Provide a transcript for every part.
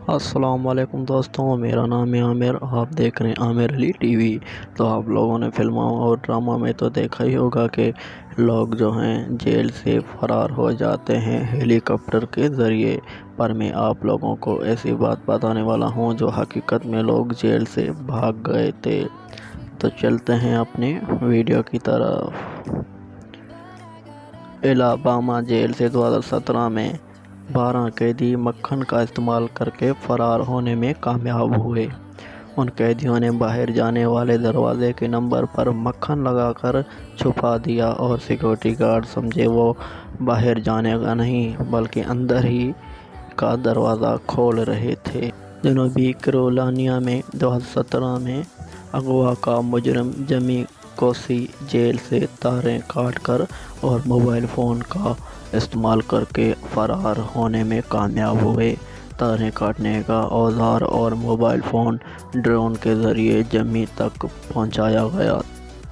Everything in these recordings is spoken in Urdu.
السلام علیکم دوستوں، میرا نام ہے عامر، آپ دیکھ رہے ہیں عامر علی ٹی وی۔ تو آپ لوگوں نے فلموں اور ڈراموں میں تو دیکھا ہی ہوگا کہ لوگ جو ہیں جیل سے فرار ہو جاتے ہیں ہیلی کاپٹر کے ذریعے، پر میں آپ لوگوں کو ایسی بات بتانے والا ہوں جو حقیقت میں لوگ جیل سے بھاگ گئے تھے۔ تو چلتے ہیں اپنے ویڈیو کی طرف۔ الاباما جیل سے 2017 میں 12 قیدی مکھن کا استعمال کر کے فرار ہونے میں کامیاب ہوئے۔ ان قیدیوں نے باہر جانے والے دروازے کے نمبر پر مکھن لگا کر چھپا دیا اور سیکورٹی گارڈ سمجھے وہ باہر جانے کا نہیں بلکہ اندر ہی کا دروازہ کھول رہے تھے۔ جنوبی کیرولینا میں 2017 میں اغوا کا مجرم جیمی کوسی جیل سے تاریں کاٹ کر اور موبائل فون کا استعمال کر کے فرار ہونے میں کامیاب ہوئے۔ تاریں کاٹنے کا اوزار اور موبائل فون ڈرون کے ذریعے جیمی تک پہنچایا گیا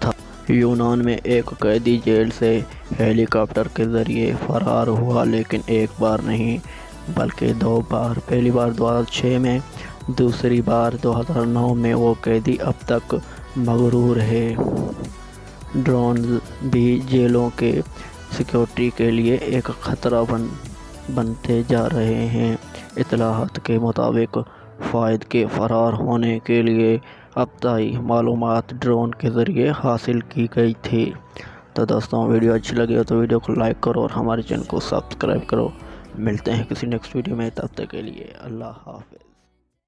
تھا۔ یونان میں ایک قیدی جیل سے ہیلی کاپٹر کے ذریعے فرار ہوا، لیکن ایک بار نہیں بلکہ 2 بار۔ پہلی بار 2006 میں، دوسری بار 2009 میں۔ وہ قیدی اب تک مغرور ہے۔ ڈرونز بھی جیلوں کے سیکورٹی کے لیے ایک خطرہ بنتے جا رہے ہیں۔ اطلاعات کے مطابق فائد کے فرار ہونے کے لیے ابتدائی معلومات ڈرون کے ذریعے حاصل کی گئی تھی۔ تو دوستوں، ویڈیو اچھی لگی ہو تو ویڈیو کو لائک کرو اور ہمارے چینل کو سبسکرائب کرو۔ ملتے ہیں کسی نیکسٹ ویڈیو میں، تب تک کے لیے اللہ حافظ۔